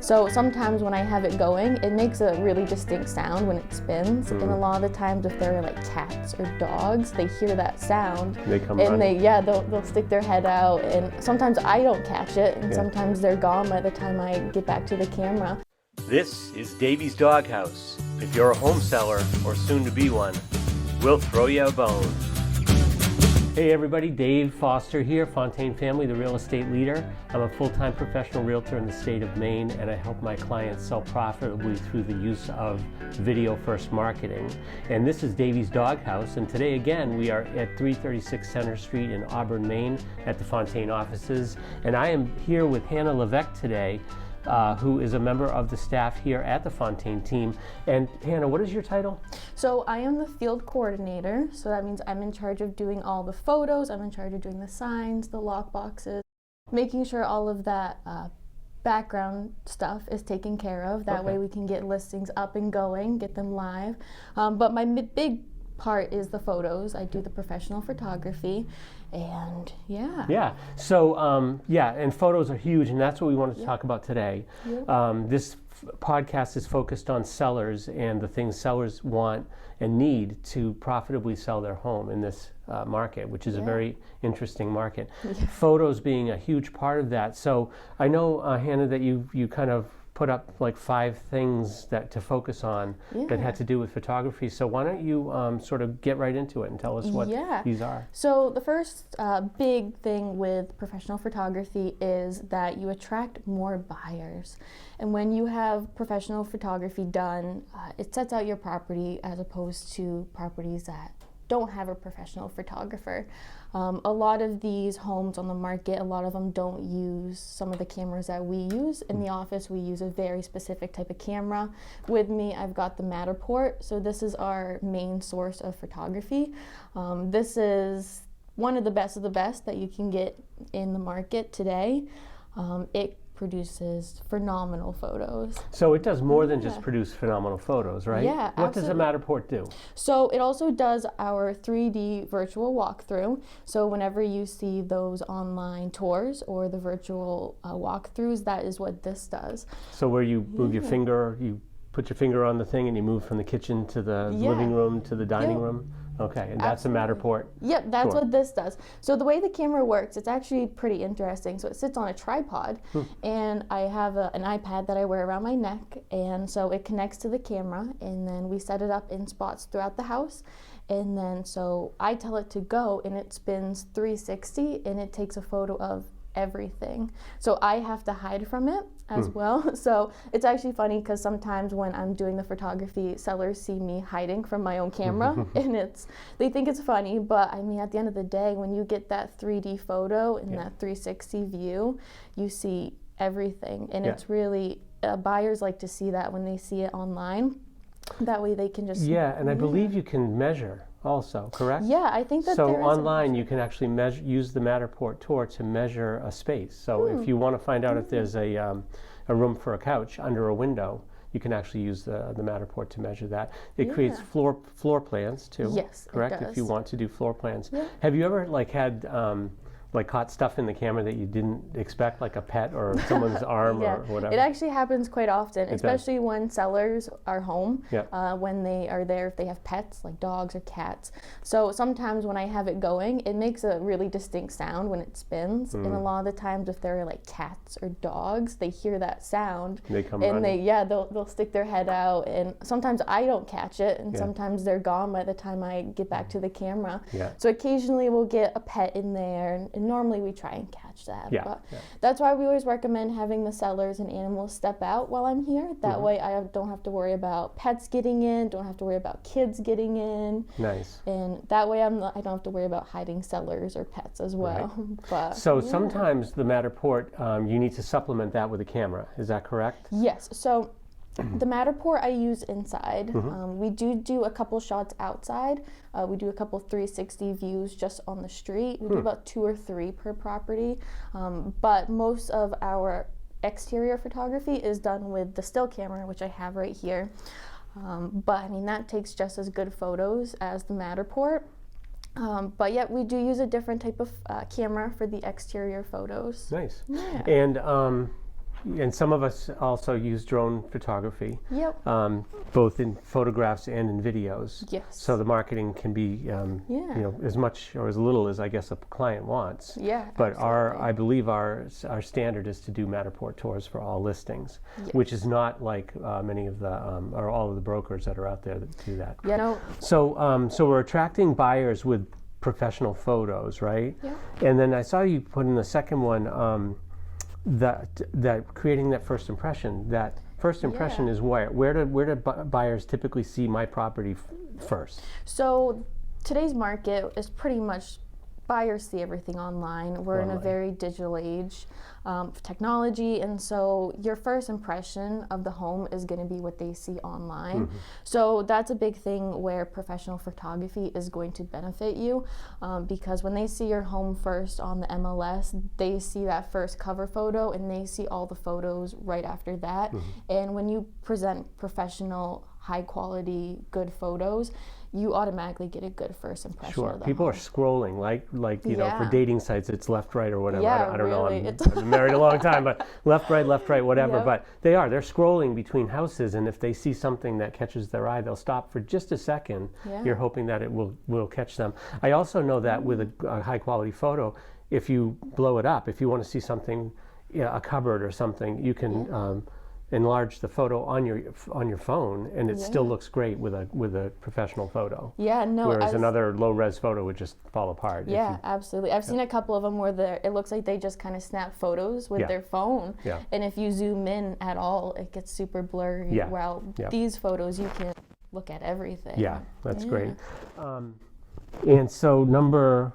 So sometimes when I have it going, it makes a really distinct sound when it spins. And a lot of the times if they're like cats or dogs, they hear that sound. They come and running. they'll stick their head out, and sometimes I don't catch it, and sometimes they're gone by the time I get back to the camera. This is Davy's Doghouse. If you're a home seller or soon to be one, we'll throw you a bone. Hey everybody, Dave Foster here, Fontaine Family, the real estate leader. I'm a full-time professional realtor in the state of Maine, and I help my clients sell profitably through the use of video-first marketing. And this is Davy's Doghouse, and today again we are at 336 Center Street in Auburn, Maine at the Fontaine offices. And I am here with Hannah Levesque today, who is a member of the staff here at the Fontaine team. And Hannah, what is your title? So I am the field coordinator, so that means I'm in charge of doing all the photos, I'm in charge of doing the signs, the lock boxes, making sure all of that background stuff is taken care of. That way we can get listings up and going, get them live. But my big part is the photos. I do the professional photography, and So and photos are huge, and that's what we wanted to talk about today. This podcast is focused on sellers and the things sellers want and need to profitably sell their home in this market, which is a very interesting market. Photos being a huge part of that. So I know, Hannah, that you kind of put up like 5 things to focus on that had to do with photography. So why don't you sort of get right into it and tell us what these are. So the first big thing with professional photography is that you attract more buyers. And when you have professional photography done, it sets out your property as opposed to properties that don't have a professional photographer. A lot of these homes on the market, a lot of them don't use some of the cameras that we use. In the office, we use a very specific type of camera. With me, I've got the Matterport. So this is our main source of photography. This is one of the best that you can get in the market today. It produces phenomenal photos. So it does more than just produce phenomenal photos, right? Yeah, What does a Matterport do? So it also does our 3D virtual walkthrough. So whenever you see those online tours or the virtual walkthroughs, that is what this does. So where you move your finger, you put your finger on the thing and you move from the kitchen to the living room to the dining room? Okay, and that's a Matterport. Yep, that's what this does. So the way the camera works, it's actually pretty interesting. So it sits on a tripod, and I have an iPad that I wear around my neck, and so it connects to the camera, and then we set it up in spots throughout the house. And then so I tell it to go, and it spins 360, and it takes a photo of everything. So I have to hide from it as well. So it's actually funny because sometimes when I'm doing the photography, sellers see me hiding from my own camera and they think it's funny, but I mean at the end of the day, when you get that 3D photo and that 360 view, you see everything, and it's really buyers like to see that when they see it online. That way they can just and I believe you can measure also, correct? Yeah, I think that so online you can actually use the Matterport tour to measure a space. So if you want to find out if there's a room for a couch under a window, you can actually use the Matterport to measure that. It creates floor plans too. Yes, correct. it does. If you want to do floor plans. Have you ever had caught stuff in the camera that you didn't expect, like a pet or someone's arm or whatever? It actually happens quite often, especially when sellers are home, when they are there, if they have pets like dogs or cats. So sometimes when I have it going, it makes a really distinct sound when it spins. And a lot of the times if they're like cats or dogs, they hear that sound. They come and running. they'll stick their head out, and sometimes I don't catch it, and sometimes they're gone by the time I get back to the camera. So occasionally we'll get a pet in there, and normally we try and catch that. But that's why we always recommend having the sellers and animals step out while I'm here. That way I don't have to worry about pets getting in, don't have to worry about kids getting in. Nice. And that way I don't have to worry about hiding sellers or pets as well. But so sometimes the Matterport, you need to supplement that with a camera. Is that correct? Yes. So the Matterport I use inside. We do a couple shots outside. We do a couple 360 views just on the street. We do about 2 or 3 per property. But most of our exterior photography is done with the still camera, which I have right here. But I mean, that takes just as good photos as the Matterport. But yet we do use a different type of camera for the exterior photos. Nice. And and some of us also use drone photography, Yep. both in photographs and in videos. Yes. So the marketing can be, as much or as little as I guess a client wants. Yeah. But absolutely. I believe our standard is to do Matterport tours for all listings, which is not like many of the or all of the brokers that are out there that do that. Yeah. No. So we're attracting buyers with professional photos, right? Yeah. And then I saw you put in the second one that creating that first impression. That first impression is where do buyers typically see my property first? So today's market is pretty much buyers see everything online. We're in a very digital age of technology, and so your first impression of the home is going to be what they see online. Mm-hmm. So that's a big thing where professional photography is going to benefit you, because when they see your home first on the MLS, they see that first cover photo and they see all the photos right after that. Mm-hmm. And when you present professional, high quality, good photos, you automatically get a good first impression Sure. of the People home. are scrolling like for dating sites, it's left, right, or whatever. Yeah, I don't really. know. I've been married a long time, but left, right, whatever. Yep. But they're scrolling between houses, and if they see something that catches their eye, they'll stop for just a second. Yeah. You're hoping that it will catch them. I also know that with a high quality photo, if you blow it up, if you want to see something, a cupboard or something, you can enlarge the photo on your phone, and it still looks great with a professional photo. Yeah, no. Whereas another low res photo would just fall apart. Yeah, absolutely. I've seen a couple of them where it looks like they just kind of snap photos with their phone. Yeah. And if you zoom in at all, it gets super blurry. Yeah. While these photos, you can look at everything. Yeah, that's great. And so number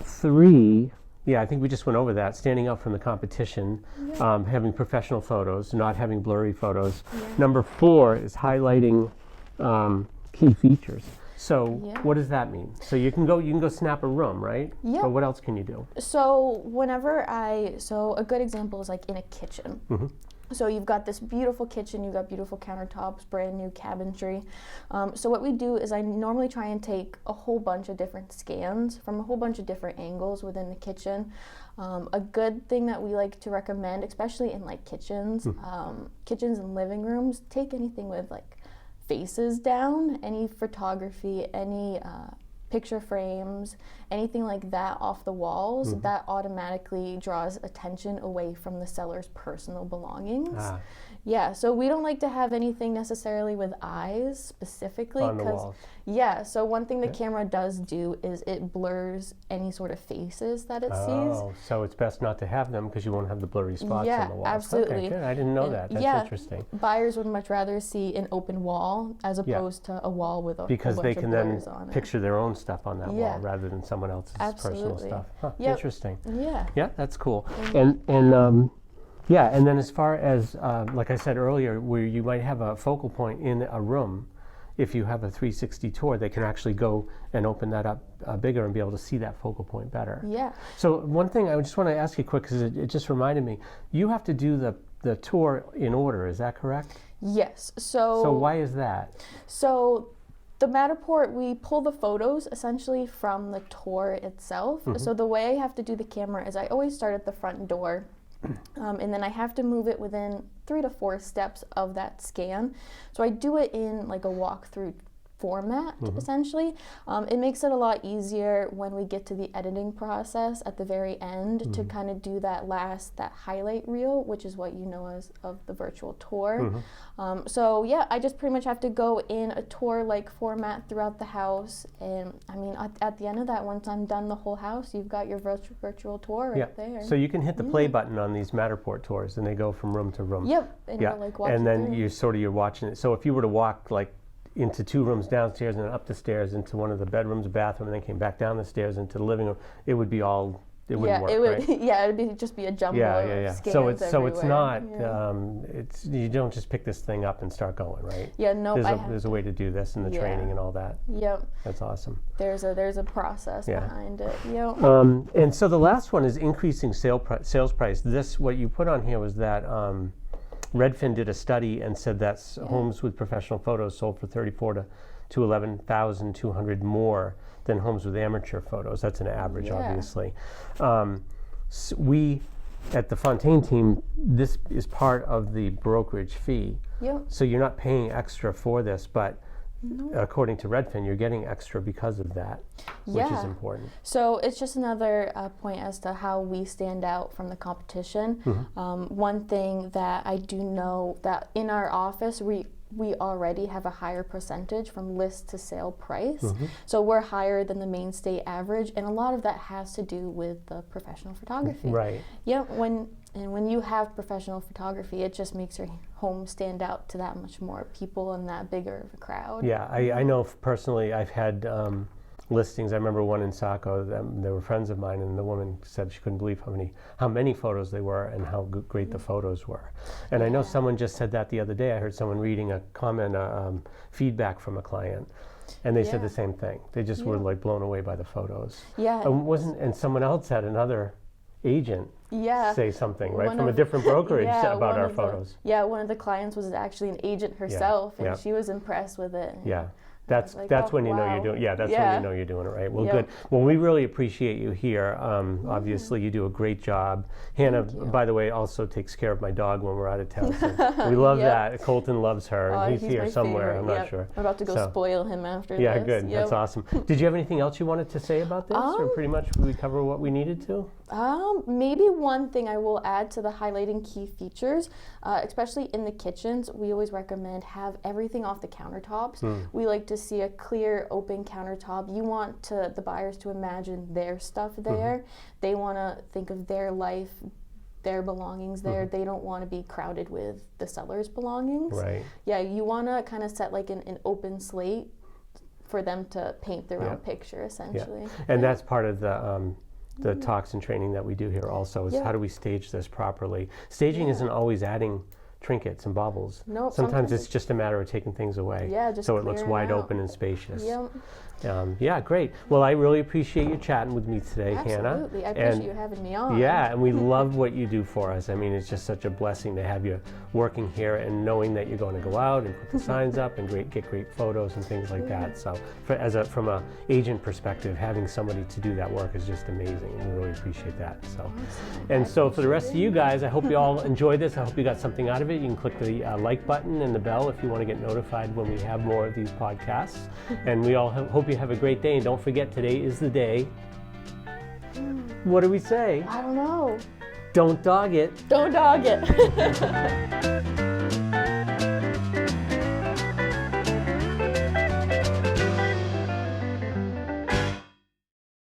3. Yeah, I think we just went over that. Standing out from the competition, having professional photos, not having blurry photos. Yeah. Number 4 is highlighting key features. So what does that mean? So you can go snap a room, right? Yeah. But what else can you do? So a good example is like in a kitchen. Mm-hmm. So you've got this beautiful kitchen, you've got beautiful countertops, brand new cabinetry. So what we do is I normally try and take a whole bunch of different scans from a whole bunch of different angles within the kitchen. A good thing that we like to recommend, especially in like kitchens, kitchens and living rooms, take anything with like faces down, any photography, any picture frames, anything like that off the walls, that automatically draws attention away from the seller's personal belongings. Yeah, so we don't like to have anything necessarily with eyes specifically. On the walls. Yeah, so one thing the camera does do is it blurs any sort of faces that it sees. Oh, so it's best not to have them because you won't have the blurry spots on the walls. Absolutely. Okay, good. I didn't know that. That's interesting. Buyers would much rather see an open wall as opposed to a wall with a because whole they bunch can of then blurs on it. picture their own stuff on that wall rather than someone else's personal stuff. Huh, interesting. Yeah. Yeah, that's cool. And then as far as like I said earlier, where you might have a focal point in a room, if you have a 360 tour, they can actually go and open that up bigger and be able to see that focal point better. Yeah. So one thing I just want to ask you quick, because it just reminded me, you have to do the tour in order, is that correct? Yes. So why is that? So the Matterport, we pull the photos essentially from the tour itself. So the way I have to do the camera is I always start at the front door. And then I have to move it within 3 to 4 steps of that scan. So I do it in like a walkthrough format, essentially. It makes it a lot easier when we get to the editing process at the very end to kind of do that highlight reel, which is what you know as of the virtual tour. So yeah, I just pretty much have to go in a tour-like format throughout the house. And I mean, at the end of that, once I'm done the whole house, you've got your virtual tour right there. So you can hit the play button on these Matterport tours and they go from room to room. Yep. And you're like walking and then through. you're watching it. So if you were to walk like into 2 rooms downstairs and then up the stairs into one of the bedrooms, bathroom, and then came back down the stairs into the living room, it would be all, it wouldn't work, right? Yeah, it would just be a jumble of scans So it's not, everywhere. you don't just pick this thing up and start going, right? Yeah, no. There's a way to do this and the training and all that. Yep. That's awesome. There's a process behind it. Yep. And so the last one is increasing sales price. This, what you put on here was that Redfin did a study and said that homes with professional photos sold for $34,000 to $11,200 more than homes with amateur photos. That's an average, obviously. We at the Fontaine team, this is part of the brokerage fee. Yep. So you're not paying extra for this, but according to Redfin, you're getting extra because of that, which is important. So it's just another point as to how we stand out from the competition. One thing that I do know that in our office, we already have a higher percentage from list to sale price. So we're higher than the Maine state average, and a lot of that has to do with the professional photography. Right. Yeah, when you have professional photography, it just makes your home stand out to that much more people and that bigger of a crowd. Yeah, I know personally I've had listings. I remember one in Saco, they were friends of mine, and the woman said she couldn't believe how many photos they were and how great the photos were. And I know someone just said that the other day. I heard someone reading a comment, feedback from a client, and they said the same thing. They just were like blown away by the photos. Yeah. And someone else had another agent say something, right, from a different brokerage about our photos. One of the clients was actually an agent herself, and she was impressed with it. Yeah. That's when you know you're doing. Yeah, that's when you know you're doing it right. Well, good. Well, we really appreciate you here. Obviously, you do a great job. Hannah, by the way, also takes care of my dog when we're out of town. So we love that. Colton loves her. And he's here somewhere. Favorite. I'm not sure. I'm about to go spoil him after Yeah, this. good. That's awesome. Did you have anything else you wanted to say about this, or pretty much we cover what we needed to? Maybe one thing I will add to the highlighting key features, especially in the kitchens, we always recommend have everything off the countertops. We like to see a clear, open countertop. You want the buyers to imagine their stuff there. They want to think of their life, their belongings there. They don't want to be crowded with the seller's belongings. Right. Yeah, you want to kind of set like an open slate for them to paint their own picture, essentially. Yeah. And that's part of the talks and training that we do here also, is how do we stage this properly. Staging isn't always adding trinkets and baubles. No, sometimes it's just a matter of taking things away. Yeah, just so it looks wide out. open and spacious. Yep. Yeah, great. Well, I really appreciate you chatting with me today, Hannah. Absolutely. I appreciate you having me on. Yeah, and we love what you do for us. I mean, it's just such a blessing to have you working here and knowing that you're going to go out and put the signs up and get great photos and things like that. So from an agent perspective, having somebody to do that work is just amazing. We really appreciate that. So, and so for the rest of you guys, I hope you all enjoyed this. I hope you got something out of it. You can click the like button and the bell if you want to get notified when we have more of these podcasts. And we all hope you have a great day. And don't forget, today is the day. What do we say? I don't know. Don't dog it. Don't dog it.